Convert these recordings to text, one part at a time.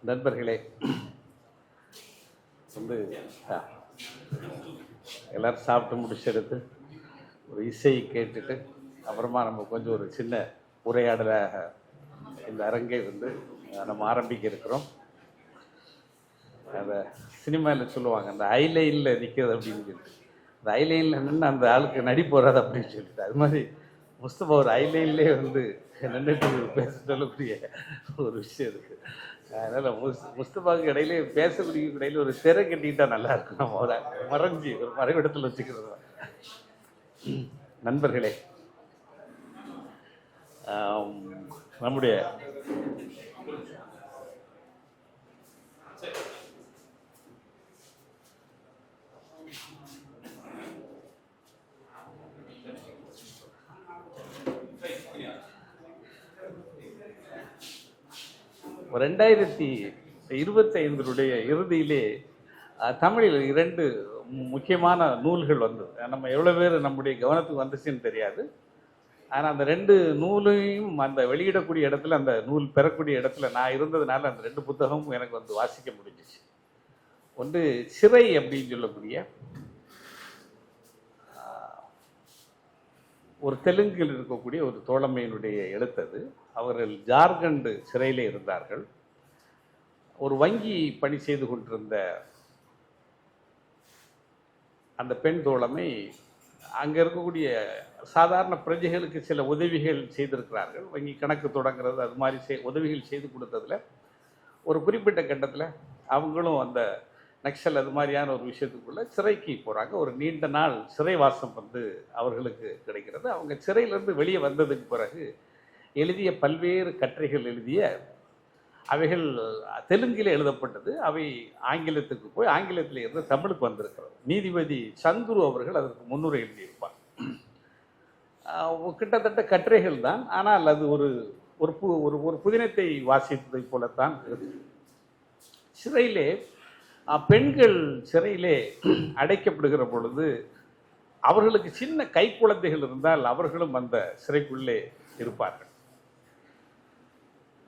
நண்பர்களே, வந்து எல்லோரும் சாப்பிட்டு முடிச்செடுத்து ஒரு இசையை கேட்டுட்டு அப்புறமா நம்ம கொஞ்சம் ஒரு சின்ன உரையாடலாக இந்த அரங்கை நம்ம ஆரம்பிக்க இருக்கிறோம். அந்த சினிமாவில் சொல்லுவாங்க, அந்த ஐலைனில் நிற்கிறது அப்படின்னு சொல்லிட்டு, அந்த ஐலைனில் நின்று அந்த ஆளுக்கு நடிப்பு வராது அப்படின்னு சொல்லிட்டு, அது மாதிரி முஸ்தபா ஒரு ஐலைன்லேயே நின்றுட்டு பேச சொல்லக்கூடிய ஒரு விஷயம் இருக்குது. அதனால் முஸ்தபாவுக்கு இடையிலே பேசக்கூடிய இடையில ஒரு திரை கட்டிக்கிட்டால் நல்லா இருக்கும். நம்ம ஒரு மறைஞ்சி ஒரு மறைவிடத்தில் வச்சுக்கிறது. நண்பர்களே, நம்முடைய ஒரு 2025 இறுதியிலே தமிழில் 2 முக்கியமான நூல்கள் வந்தது. நம்ம எவ்வளோ பேர் நம்முடைய கவனத்துக்கு வந்துச்சுன்னு தெரியாது. ஆனால் அந்த 2 நூலையும் அந்த வெளியிடக்கூடிய இடத்துல, அந்த நூல் பெறக்கூடிய இடத்துல நான் இருந்ததுனால அந்த 2 புத்தகமும் எனக்கு வாசிக்க முடிஞ்சிச்சு. ஒன்று சிறை அப்படின்னு சொல்லக்கூடிய ஒரு தெலுங்கில் இருக்கக்கூடிய ஒரு தோழமையினுடைய எழுத்தது. அவர்கள் ஜார்க்கண்ட் சிறையில் இருந்தார்கள். ஒரு வங்கி பணி செய்து கொண்டிருந்த அந்த பெண் தோழமை அங்கே இருக்கக்கூடிய சாதாரண பிரஜைகளுக்கு சில உதவிகள் செய்திருக்கிறார்கள். வங்கி கணக்கு தொடங்குறது, அது மாதிரி உதவிகள் செய்து கொடுத்ததில் ஒரு குறிப்பிட்ட கட்டத்தில் அவங்களும் அந்த நக்சல் அது மாதிரியான ஒரு விஷயத்துக்குள்ளே சிறைக்கு போகிறாங்க. ஒரு நீண்ட நாள் சிறைவாசம் அவர்களுக்கு கிடைக்கிறது. அவங்க சிறையிலேருந்து வெளியே வந்ததுக்கு பிறகு எழுதிய பல்வேறு கட்டுரைகள் எழுதிய அவைகள் தெலுங்கில் எழுதப்பட்டது. அவை ஆங்கிலத்துக்கு போய் ஆங்கிலத்தில் இருந்து தமிழுக்கு வந்திருக்கிறது. நீதிபதி சந்துரு அவர்கள் அதற்கு முன்னுரை எழுதியிருப்பார். கிட்டத்தட்ட கட்டுரைகள் தான், ஆனால் அது ஒரு ஒரு புதினத்தை வாசித்ததை போலத்தான். சிறையிலே பெண்கள் சிறையிலே அடைக்கப்படுகிற பொழுது அவர்களுக்கு சின்ன கை குழந்தைகள் இருந்தால் அவர்களும் அந்த சிறைக்குள்ளே இருப்பார்கள்.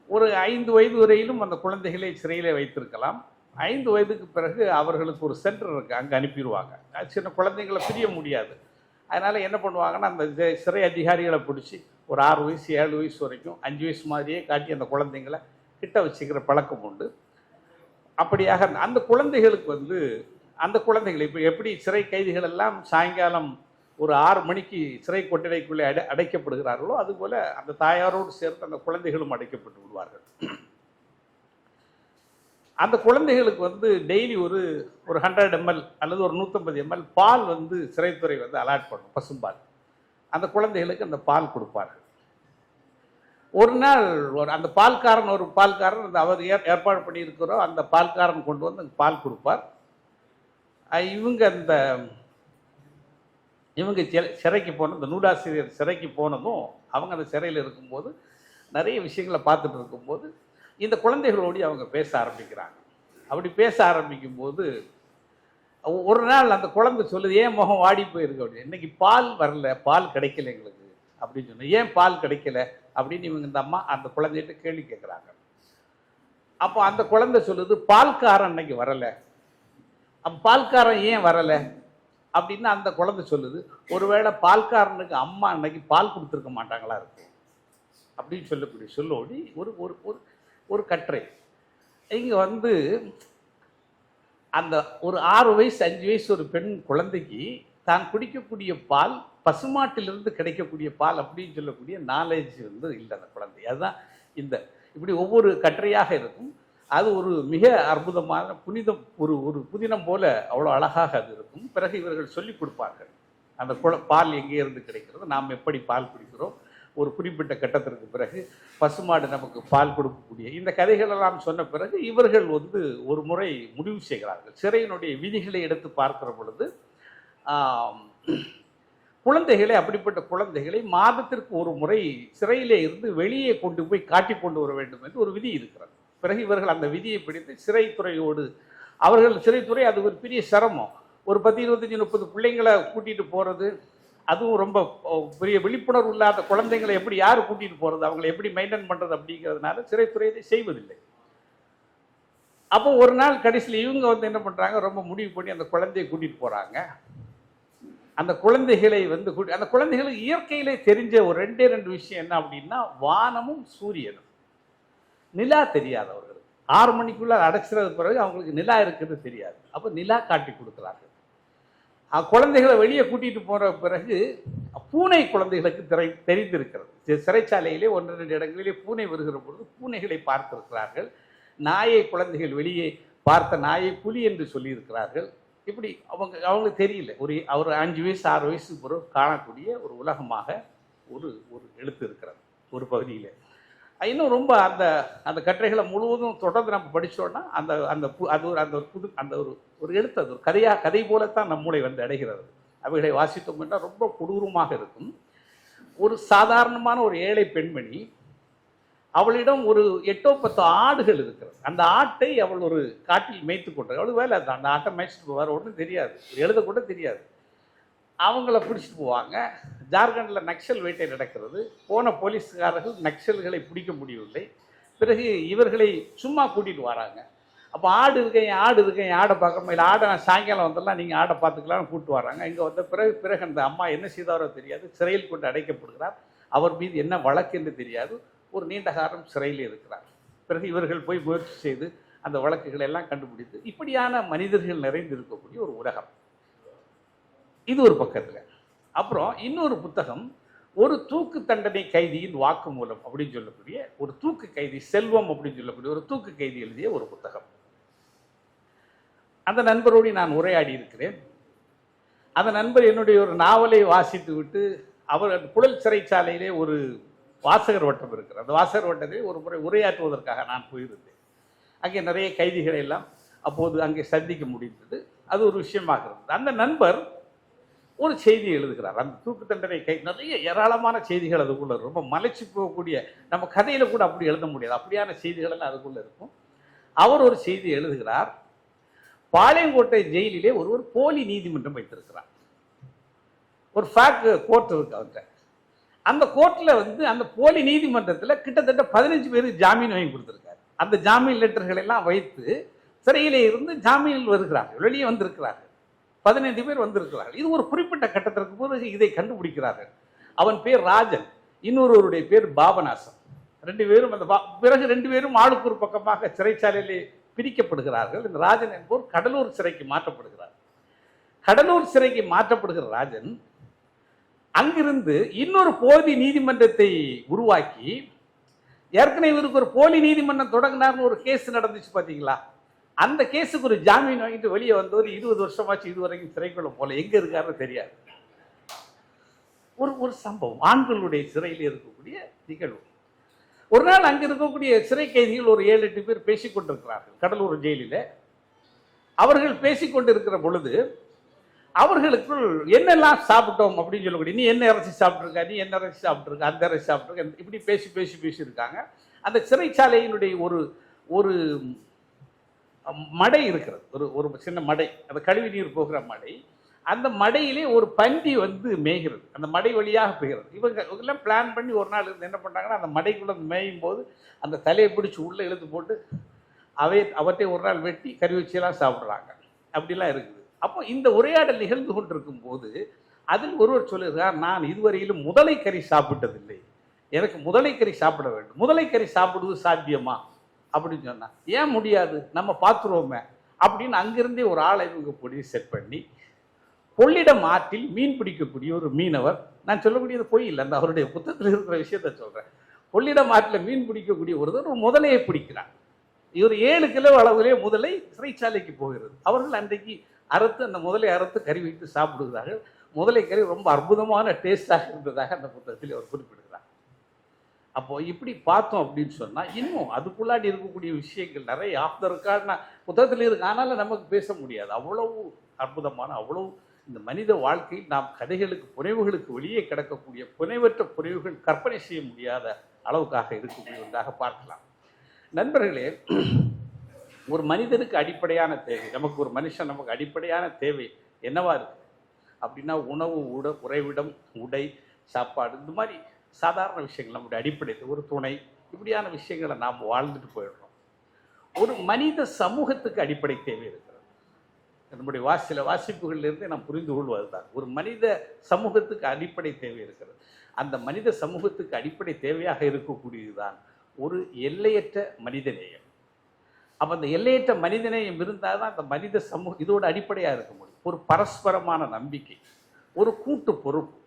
ஒரு 5 வயது வரையிலும் அந்த குழந்தைகளை சிறையிலே வைத்திருக்கலாம். 5 வயதுக்கு பிறகு அவர்களுக்கு ஒரு சென்டர் இருக்குது, அங்கே அனுப்பிடுவாங்க. சின்ன குழந்தைங்களை பிரிய முடியாது. அதனால் என்ன பண்ணுவாங்கன்னா, அந்த சிறை அதிகாரிகளை பிடிச்சி ஒரு 6 வயசு 7 வயசு வரைக்கும் 5 வயசு மாதிரியே காட்டி அந்த குழந்தைங்களை கிட்ட வச்சுக்கிற பழக்கம் உண்டு. அப்படியாக அந்த குழந்தைகளுக்கு அந்த குழந்தைகள் இப்போ எப்படி சிறை கைதிகள் எல்லாம் சாயங்காலம் ஒரு 6 மணிக்கு சிறை கொட்டடைக்குள்ளே அடைக்கப்படுகிறார்களோ, அதுபோல் அந்த தாயாரோடு சேர்த்து அந்த குழந்தைகளும் அடைக்கப்பட்டு விடுவார்கள். அந்த குழந்தைகளுக்கு டெய்லி ஒரு 100 ml அல்லது ஒரு 150 ml பால் சிறைத்துறை அலாட் பண்ணும், பசும்பால். அந்த குழந்தைகளுக்கு அந்த பால் கொடுப்பார்கள். ஒரு நாள் அந்த பால்காரன் அவர் ஏற்பாடு பண்ணியிருக்கிறோம், அந்த பால்காரன் கொண்டு அந்த பால் கொடுப்பார். இவங்க சிறைக்கு இந்த நூலாசிரியர் சிறைக்கு போனதும் அவங்க அந்த சிறையில் இருக்கும்போது நிறைய விஷயங்களை பார்த்துட்டு இருக்கும்போது இந்த குழந்தைகளோடு அவங்க பேச ஆரம்பிக்கிறாங்க. அப்படி பேச ஆரம்பிக்கும்போது ஒரு நாள் அந்த குழந்தை சொல்லுது, ஏன் முகம் வாடி போயிருக்கு அப்படின்னு. இன்னைக்கு பால் வரல, பால் கிடைக்கல எங்களுக்கு அப்படின்னு சொன்னேன். ஏன் பால் கிடைக்கல அப்படின்னு இவங்க இந்த அம்மா அந்த குழந்தைகிட்ட கேள்வி கேட்குறாங்க. அப்போ அந்த குழந்தை சொல்லுது, பால்காரன் அன்னைக்கு வரலை. அப்போ பால்காரன் ஏன் வரலை அப்படின்னு அந்த குழந்தை சொல்லுது, ஒருவேளை பால்காரனுக்கு அம்மா அன்னைக்கு பால் கொடுத்துருக்க மாட்டாங்களா இருக்கும் அப்படின்னு சொல்லக்கூடிய சொல்லோடி ஒரு ஒரு ஒரு கட்டுரை. இங்கே அந்த ஒரு 6 வயசு 5 வயசு ஒரு பெண் குழந்தைக்கு தான் குடிக்கக்கூடிய பால் பசுமாட்டிலிருந்து கிடைக்கக்கூடிய பால் அப்படின்னு சொல்லக்கூடிய நாலேஜ் இல்லை அந்த குழந்தை. அதுதான் இப்படி ஒவ்வொரு கட்டுரையாக இருக்கும். அது ஒரு மிக அற்புதமான புனிதம், ஒரு புதினம் போல அவ்வளோ அழகாக அது இருக்கும். பிறகு இவர்கள் சொல்லிக் கொடுப்பார்கள், அந்த பால் எங்கே இருந்து கிடைக்கிறது, நாம் எப்படி பால் குடிக்கிறோம், ஒரு குறிப்பிட்ட கட்டத்திற்கு பிறகு பசுமாடு நமக்கு பால் கொடுக்கக்கூடிய இந்த கதைகளெல்லாம் சொன்ன பிறகு இவர்கள் ஒரு முறை முடிவு செய்கிறார்கள். சிறையினுடைய விதிகளை எடுத்து பார்க்கிற பொழுது குழந்தைகளை, அப்படிப்பட்ட குழந்தைகளை மாதத்திற்கு ஒரு முறை சிறையிலே இருந்து வெளியே கொண்டு போய் காட்டி கொண்டு வர வேண்டும் என்று ஒரு விதி இருக்கிறது. பிறகு இவர்கள் அந்த விதியை பிடித்து சிறைத்துறையோடு, சிறைத்துறை அது ஒரு பெரிய சிரமம். ஒரு 10, 25, 30 பிள்ளைங்களை கூட்டிகிட்டு போகிறது, அதுவும் ரொம்ப பெரிய விழிப்புணர்வு இல்லாத குழந்தைங்களை யார் கூட்டிகிட்டு போகிறது, அவங்களை எப்படி மெயின்டைன் பண்ணுறது அப்படிங்கிறதுனால சிறைத்துறை இதை செய்வதில்லை. அப்போ ஒரு நாள் கடைசியில் இவங்க வந்து என்ன பண்ணுறாங்க, ரொம்ப முடிவு பண்ணி அந்த குழந்தையை கூட்டிகிட்டு போகிறாங்க. அந்த குழந்தைகளை வந்து அந்த குழந்தைகளுக்கு இயற்கையிலே தெரிஞ்ச ஒரு ரெண்டே ரெண்டு விஷயம் என்ன அப்படின்னா, வானமும் சூரியனும். நிலா தெரியாது அவர்களுக்கு. 6 மணிக்குள்ள அடைச்சிறது பிறகு அவங்களுக்கு நிலா இருக்கிறது தெரியாது. அப்போ நிலா காட்டி கொடுக்குறாங்க. குழந்தைகளை வெளியே கூட்டிட்டு போற பிறகு பூனை குழந்தைகளுக்கு தெரிந்திருக்கிறது. சிறைச்சாலையிலே 1-2 இடங்களிலே பூனை வருகிற பொழுது பூனைகளை பார்த்திருக்கிறார்கள். நாயை குழந்தைகள் வெளியே பார்த்த நாயை புலி என்று சொல்லியிருக்கிறார்கள். இப்படி அவங்களுக்கு தெரியல. ஒரு 5 வயசு 6 வயசுக்கு பிறகு காணக்கூடிய ஒரு உலகமாக ஒரு எழுத்து இருக்கிறது ஒரு பகுதியில். இன்னும் ரொம்ப அந்த கட்டுரைகளை முழுவதும் தொடர்ந்து நம்ம படித்தோன்னா ஒரு எழுத்து, அது ஒரு கதை போலத்தான் நம் மூளை வந்து அடைகிறது. அவைகளை வாசித்தோம் என்றால் ரொம்ப கொடூரமாக இருக்கும். ஒரு சாதாரணமான ஒரு ஏழை பெண்மணி, அவளிடம் ஒரு 8-10 ஆடுகள் இருக்கிறது. அந்த ஆட்டை அவள் ஒரு காட்டில் மேய்த்து கொண்டாள். அவளுக்கு வேலை அது, அந்த ஆட்டை மேய்ச்சிட்டு போவார், ஒன்றும் தெரியாது, எழுத கூட தெரியாது. அவங்கள பிடிச்சிட்டு போவாங்க. ஜார்க்கண்டில் நக்சல் வேட்டை நடக்கிறது. போன போலீஸ்காரர்கள் நக்சல்களை பிடிக்க முடியவில்லை. பிறகு இவர்களை சும்மா கூட்டிகிட்டு வராங்க. அப்போ ஆடு இருக்கேன் ஆடை பார்க்கணும், இல்லை ஆடை நான் சாயங்காலம் வந்துடலாம், நீங்கள் ஆடை பார்த்துக்கலாம்னு கூப்பிட்டு வராங்க. இங்கே வந்த பிறகு அந்த அம்மா என்ன செய்தாரோ தெரியாது, சிறையில் கொண்டு அடைக்கப்படுகிறார். அவர் மீது என்ன வழக்கு என்று தெரியாது. ஒரு நீண்ட காலம் சிறையில் இருக்கிறார். பிறகு இவர்கள் போய் முயற்சி செய்து அந்த வழக்குகளை எல்லாம் கண்டுபிடித்து, இப்படியான மனிதர்கள் நிறைந்து இருக்கக்கூடிய ஒரு உலகம் இது ஒரு பக்கத்தில். அப்புறம் இன்னொரு புத்தகம், ஒரு தூக்கு தண்டனை கைதியின் வாக்குமூலம் அப்படின்னு சொல்லக்கூடிய ஒரு தூக்கு கைதி, செல்வம் அப்படின்னு சொல்லக்கூடிய ஒரு தூக்கு கைதி எழுதிய ஒரு புத்தகம். அந்த நண்பரோடு நான் உரையாடி இருக்கிறேன். அந்த நண்பர் என்னுடைய ஒரு நாவலை வாசித்து விட்டு, அவர் புழல் சிறைச்சாலையிலே ஒரு வாசகர் வட்டம் இருக்கிறார். அந்த வாசகர் வட்டத்தில் ஒரு முறை உரையாற்றுவதற்காக நான் போயிருந்தேன். அங்கே நிறைய கைதிகளை எல்லாம் அப்போது அங்கே சந்திக்க முடிந்தது. அது ஒரு விஷயமாக இருந்தது. அந்த நண்பர் ஒரு செய்தியை எழுதுகிறார். அந்த தூக்கு தண்டனை நிறைய ஏராளமான செய்திகள் அதுக்குள்ள ரொம்ப மலைச்சு போகக்கூடிய, நம்ம கதையில கூட அப்படி எழுத முடியாது, அப்படியான செய்திகள் எல்லாம் அதுக்குள்ள இருக்கும். அவர் ஒரு செய்தி எழுதுகிறார். பாளையங்கோட்டை ஜெயிலிலே ஒருவர் போலி நீதிமன்றம் வைத்திருக்கிறார். ஒரு ஃபேக்ட் கோர்ட் இருக்கு அவர்கிட்ட. அந்த கோர்ட்ல வந்து அந்த போலி நீதிமன்றத்தில் கிட்டத்தட்ட 15 பேருக்கு ஜாமீன் வாங்கி கொடுத்திருக்காரு. அந்த ஜாமீன் லெட்டர்கள் எல்லாம் வைத்து சிறையிலே இருந்து ஜாமீனில் வருகிறார்கள், வெளியே வந்திருக்கிறார்கள். 15 பேர் வந்திருக்கிறார்கள். இது ஒரு குறிப்பிட்ட கட்டத்திற்கு போது இதை கண்டுபிடிக்கிறார்கள். அவன் பேர் ராஜன், இன்னொருவருடைய பேர் பாபநாசம். 2 பேரும் பிறகு 2 பேரும் ஆளுக்கு ஒரு பக்கமாக சிறைச்சாலையிலே பிரிக்கப்படுகிறார்கள். இந்த ராஜன் என்பவர் கடலூர் சிறைக்கு மாற்றப்படுகிறார். கடலூர் சிறைக்கு மாற்றப்படுகிற ராஜன் அங்கிருந்து இன்னொரு போலி நீதிமன்றத்தை உருவாக்கி, ஏற்கனவே இவருக்கு ஒரு போலி நீதிமன்றம் தொடங்கினார்னு ஒரு கேஸ் நடந்துச்சு பார்த்தீங்களா, அந்த கேஸுக்கு ஒரு ஜாமீன் வாங்கிட்டு வெளியே வந்தவர் 20 வருஷமாச்சு இதுவரைக்கும் சிறைக்குள்ள போல, எங்க இருக்காருன்னு தெரியாது. ஒரு சம்பவம், ஆண்களுடைய சிறையில் இருக்கக்கூடிய நிகழ்வு. ஒரு நாள் அங்க இருக்கக்கூடிய சிறை கைதிகள் ஒரு 7-8 பேர் பேசிக்கொண்டிருக்கிறார்கள் கடலூர் ஜெயிலில். அவர்கள் பேசிக்கொண்டிருக்கிற பொழுது அவர்களுக்குள் என்னெல்லாம் சாப்பிட்டோம் அப்படின்னு சொல்லக்கூடிய, நீ என்ன இறைச்சி சாப்பிட்ருக்க, நீ என்ன இறைச்சி சாப்பிட்ருக்க, அந்த இறைச்சி சாப்பிட்ருக்க, இப்படி பேசி இருக்காங்க. அந்த சிறைச்சாலையினுடைய ஒரு மடை இருக்கிறது, ஒரு சின்ன மடை, அந்த கழிவு நீர் போகிற மடை. அந்த மடையிலே ஒரு பன்றி வந்து மேய்கிறது, அந்த மடை வழியாக போகிறது. இவங்க எல்லாம் பிளான் பண்ணி ஒரு நாள் இருந்து என்ன பண்ணுறாங்கன்னா, அந்த மடைக்குள்ளே மேயும் போது அந்த தலையை பிடிச்சி உள்ளே இழுத்து போட்டு அவற்றை ஒரு நாள் வெட்டி கறி வச்சியெல்லாம் சாப்பிட்றாங்க. அப்படிலாம் இருக்குது. அப்போ இந்த உரையாடல் நிகழ்ந்து கொண்டிருக்கும் போது அதில் ஒருவர் சொல்லுகிறார், நான் இதுவரையிலும் முதலை கறி சாப்பிட்டதில்லை, எனக்கு முதலை கறி சாப்பிட வேண்டும். முதலை கறி சாப்பிடுவது சாத்தியமா அப்படின்னு சொன்னா, ஏன் முடியாது, நம்ம பார்த்துருவோமே அப்படின்னு அங்கிருந்தே ஒரு ஆளை இவங்க போய் செட் பண்ணி, கொள்ளிடம் ஆற்றில் மீன் பிடிக்கக்கூடிய ஒரு மீனவர், நான் சொல்லக்கூடியது பொய் இல்லை, அந்த அவருடைய புத்தகத்தில் இருக்கிற விஷயத்த சொல்றேன். கொள்ளிடம் ஆற்றில் மீன் பிடிக்கக்கூடிய ஒருவர் ஒரு முதலையை பிடிக்கிறார். இவர் 7 கிலோ அளவிலே முதலை சிறைச்சாலைக்கு போகிறது. அவர்கள் அன்றைக்கு அறுத்து அந்த முதலை அறுத்து கறி வைத்து சாப்பிடுகிறார்கள். முதலை கறி ரொம்ப அற்புதமான டேஸ்டாக இருந்ததாக அந்த புத்தகத்தில் அவர் குறிப்பிடுகிறார். அப்போ இப்படி பார்த்தோம் அப்படின்னு சொன்னா, இன்னும் அதுக்குள்ளாடி இருக்கக்கூடிய விஷயங்கள் நிறைய ஆஃப் த ரெக்கார்ட் புத்தகத்தில் இருக்கு, ஆனாலும் நமக்கு பேச முடியாது. அவ்வளவு அற்புதமான, அவ்வளவு இந்த மனித வாழ்க்கையில் நாம் கதைகளுக்கு, புனைவுகளுக்கு வெளியே கிடக்கக்கூடிய புனைவற்ற புனைவுகள் கற்பனை செய்ய முடியாத அளவுக்காக இருக்கக்கூடிய ஒன்றாக பார்க்கலாம். நண்பர்களே, ஒரு மனிதனுக்கு அடிப்படையான தேவை, நமக்கு ஒரு மனுஷன் நமக்கு அடிப்படையான தேவை என்னவா இருக்கு அப்படின்னா, உணவு, உறைவிடம், உடை, சாப்பாடு, இந்த மாதிரி சாதாரண விஷயங்கள் நம்முடைய அடிப்படை, ஒரு துணை, இப்படியான விஷயங்களை நாம் வாழ்ந்துட்டு போயிடுறோம். ஒரு மனித சமூகத்துக்கு அடிப்படை தேவை இருக்கிறது. நம்முடைய சில வாசிப்புகளிலிருந்து நாம் புரிந்து கொள்வதுதான், ஒரு மனித சமூகத்துக்கு அடிப்படை தேவை இருக்கிறது. அந்த மனித சமூகத்துக்கு அடிப்படை தேவையாக இருக்கக்கூடியதுதான் ஒரு எல்லையற்ற மனிதநேயம். அப்போ அந்த எல்லையற்ற மனிதநேயம் இருந்தால் தான் அந்த மனித சமூகம் இதோட அடிப்படையாக இருக்க முடியும். ஒரு பரஸ்பரமான நம்பிக்கை, ஒரு கூட்டு பொறுப்பு.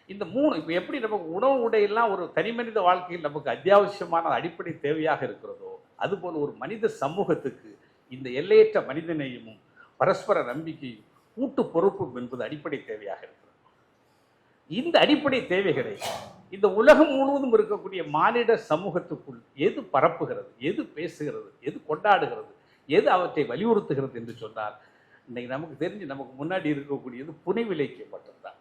இந்த மூணு இப்போ எப்படி நமக்கு உணவு உடையெல்லாம் ஒரு தனி மனித வாழ்க்கையில் நமக்கு அத்தியாவசியமான அடிப்படை தேவையாக இருக்கிறதோ, அதுபோல் ஒரு மனித சமூகத்துக்கு இந்த எல்லையற்ற மனிதநேயமும் பரஸ்பர நம்பிக்கையும் கூட்டு பொறுப்பும் என்பது அடிப்படை தேவையாக இருக்கிறது. இந்த அடிப்படை தேவைகளை இந்த உலகம் முழுவதும் இருக்கக்கூடிய மானிட சமூகத்துக்குள் எது பரப்புகிறது, எது பேசுகிறது, எது கொண்டாடுகிறது, எது அவற்றை வலியுறுத்துகிறது என்று சொன்னால், இன்னைக்கு நமக்கு தெரிஞ்சு நமக்கு முன்னாடி இருக்கக்கூடியது புனைவு இலக்கியம் மட்டும்தான்.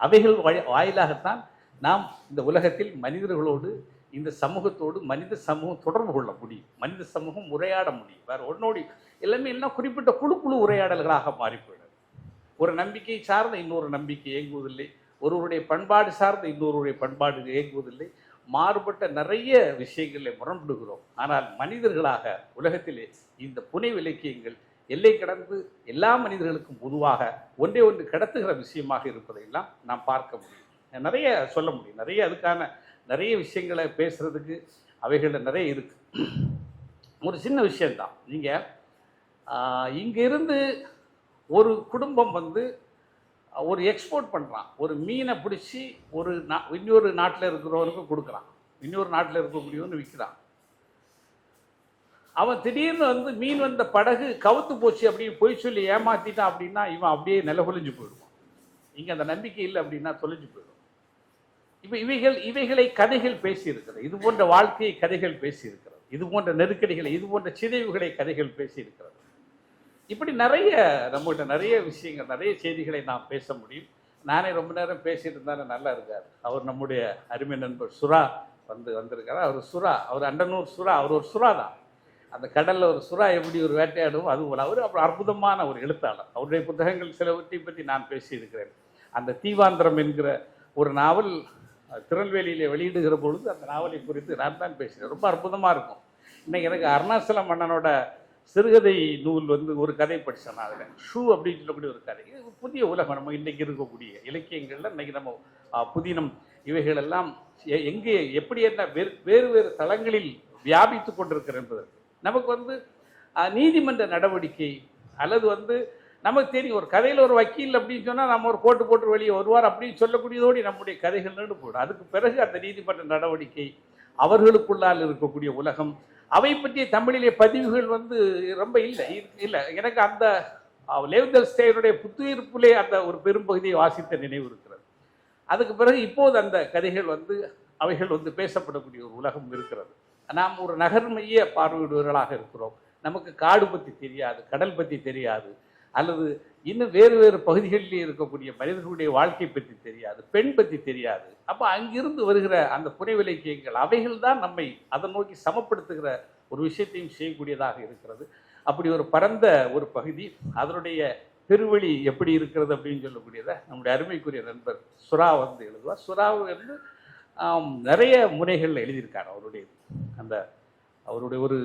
அவைகள் வாயிலாகத்தான் நாம் இந்த உலகத்தில் மனிதர்களோடு, இந்த சமூகத்தோடு மனித சமூகம் தொடர்பு கொள்ள முடியும், மனித சமூகம் உரையாட முடியும். வேற ஒன்னோடு எல்லாமே எல்லாம் குறிப்பிட்ட குழு உரையாடல்களாக மாறிப்போயிடும். ஒரு நம்பிக்கை சார்ந்த இன்னொரு நம்பிக்கை இயங்குவதில்லை, ஒருவருடைய பண்பாடு சார்ந்த இன்னொருவருடைய பண்பாடு இயங்குவதில்லை. மாறுபட்ட நிறைய விஷயங்களை முரண்படுகிறோம். ஆனால் மனிதர்களாக உலகத்திலே இந்த புனைவு இலக்கியங்கள் எல்லை கடந்து எல்லா மனிதர்களுக்கும் பொதுவாக ஒன்றே ஒன்று கடத்துகிற விஷயமாக இருப்பதையெல்லாம் நாம் பார்க்க முடியும். நிறைய சொல்ல முடியும், நிறைய அதுக்கான நிறைய விஷயங்களை பேசுறதுக்கு அவைகளில் நிறைய இருக்கு. ஒரு சின்ன விஷயம்தான், நீங்கள் இங்கிருந்து ஒரு குடும்பம் ஒரு எக்ஸ்போர்ட் பண்ணுறான், ஒரு மீனை பிடிச்சி இன்னொரு நாட்டில் இருக்கிறவனுக்கு கொடுக்குறான், இன்னொரு நாட்டில் இருக்கக்கூடியவனு விற்கிறான். அவன் திடீர்னு மீன் வந்த படகு கவுத்து போச்சு அப்படின்னு போய் சொல்லி ஏமாத்திட்டான் அப்படின்னா இவன் அப்படியே நிலகுலிஞ்சு போயிடுவான். இங்கே அந்த நம்பிக்கை இல்லை அப்படின்னா தொலைஞ்சு போயிடும். இப்போ இவைகளை கதைகள் பேசியிருக்கிறது, இது போன்ற வாழ்க்கையை கதைகள் பேசியிருக்கிறது, இது போன்ற நெருக்கடிகளை, இது போன்ற சிதைவுகளை கதைகள் பேசியிருக்கிறது. இப்படி நிறைய நம்மகிட்ட நிறைய விஷயங்கள், நிறைய செய்திகளை நாம் பேச முடியும். நானே ரொம்ப நேரம் பேசிட்டு இருந்தாலும் நல்லா இருக்கார். அவர் நம்முடைய அருமை நண்பர் சுறா வந்திருக்கார். அவர் அண்டனூர் சுறா, அவர் ஒரு சுறா தான். அந்த கடலில் ஒரு சுறா எப்படி ஒரு வேட்டையாடும் அது போல அவர் அப்புறம் அற்புதமான ஒரு எழுத்தாளர். அவருடைய புத்தகங்கள் சிலவற்றை பற்றி நான் பேசியிருக்கிறேன். அந்த தீவாந்திரம் என்கிற ஒரு நாவல் திருநெல்வேலியிலே வெளியிடுகிற பொழுது அந்த நாவலை குறித்து நான் தான் பேசுகிறேன். ரொம்ப அற்புதமாக இருக்கும். இன்னைக்கு எனக்கு அருணாச்சல மன்னனோட சிறுகதை நூல் ஒரு கதை படித்தேன். அதில் ஷூ அப்படின்னு சொல்லக்கூடிய ஒரு கதை. இது புதிய உலகம். நம்ம இன்றைக்கி இருக்கக்கூடிய இலக்கியங்களில் இன்றைக்கி நம்ம புதினம் இவைகளெல்லாம் எங்கே எப்படி என்ன வேறு வேறு தளங்களில் வியாபித்து கொண்டிருக்கிறது என்பதற்கு நமக்கு நீதிமன்ற நடவடிக்கை அல்லது நமக்கு தெரியும். ஒரு கதையில் ஒரு வக்கீல் அப்படின்னு சொன்னால் நம்ம ஒரு கோட்டு போட்டு வெளியே வருவார் அப்படின்னு சொல்லக்கூடியதோடு நம்முடைய கதைகள் நின்று போயிடும். அதுக்கு பிறகு அந்த நீதிமன்ற நடவடிக்கை, அவர்களுக்குள்ளால் இருக்கக்கூடிய உலகம், அவை பற்றிய தமிழிலே பதிவுகள் ரொம்ப இல்லை. எனக்கு அந்த லேவ்தல்ஸ்டாயினுடைய புத்துயிர்ப்பிலே அந்த ஒரு பெரும்பகுதியை வாசித்த நினைவு இருக்கிறது. அதுக்கு பிறகு இப்போது அந்த கதைகள் அவைகள் பேசப்படக்கூடிய ஒரு உலகம் இருக்கிறது. நாம் ஒரு நகர்மைய பார்வையிடுவர்களாக இருக்கிறோம். நமக்கு காடு பற்றி தெரியாது, கடல் பற்றி தெரியாது, அல்லது இன்னும் வேறு வேறு பகுதிகளிலே இருக்கக்கூடிய மனிதர்களுடைய வாழ்க்கை பற்றி தெரியாது, பெண் பற்றி தெரியாது. அப்போ அங்கிருந்து வருகிற அந்த புனைவு இலக்கியங்கள் அவைகள் தான் நம்மை அதை நோக்கி சமப்படுத்துகிற ஒரு விஷயத்தையும் செய்யக்கூடியதாக இருக்கிறது. அப்படி ஒரு பரந்த ஒரு பகுதி, அதனுடைய பெருவழி எப்படி இருக்கிறது அப்படின்னு சொல்லக்கூடியதை நம்முடைய அருமைக்குரிய நண்பர் சுறா எழுதுவார். சுறாவு நிறைய முறைகளில் எழுதியிருக்கார். அவருடைய ஒரு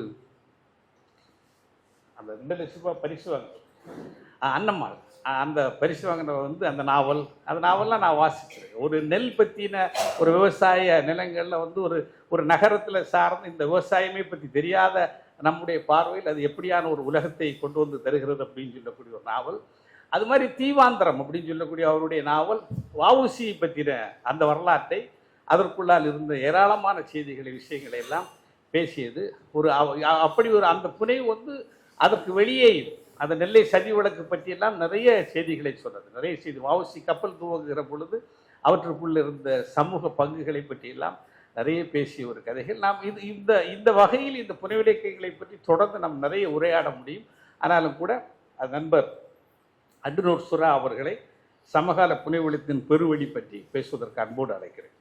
அந்த 2 லட்ச ரூபாய் பரிசு வாங்க அன்னம்மாள் அந்த பரிசு வாங்கின அந்த நாவல்லாம் நான் வாசிச்சிருக்கேன். ஒரு நெல் பற்றின ஒரு விவசாய நிலங்களில் ஒரு நகரத்தில் சார்ந்து இந்த விவசாயமே பற்றி தெரியாத நம்முடைய பார்வையில் அது எப்படியான ஒரு உலகத்தை கொண்டு தருகிறது அப்படின்னு சொல்லக்கூடிய ஒரு நாவல். அது மாதிரி தீவாந்திரம் அப்படின்னு சொல்லக்கூடிய அவருடைய நாவல் வஉசி பற்றின அந்த வரலாற்றை, அதற்குள்ளால் இருந்த ஏராளமான செய்திகளை, விஷயங்களை எல்லாம் பேசியது. அப்படி அந்த புனைவு அதற்கு வெளியே அந்த நெல்லை சதி வழக்கு பற்றியெல்லாம் நிறைய செய்திகளை சொன்னது. நிறைய செய்தி வஉசி கப்பல் துவங்குகிற பொழுது அவற்றுக்குள்ள இருந்த சமூக பங்குகளை பற்றியெல்லாம் நிறைய பேசிய ஒரு கதைகள். நாம் இந்த வகையில் இந்த புனைவு இலக்கியங்களை பற்றி தொடர்ந்து நாம் நிறைய உரையாட முடியும். ஆனாலும் கூட நண்பர் அண்டனூர் சுறா அவர்களை சமகால புனைவெழுத்தின் பெருவழி பற்றி பேசுவதற்கு அன்போடு அழைக்கிறேன்.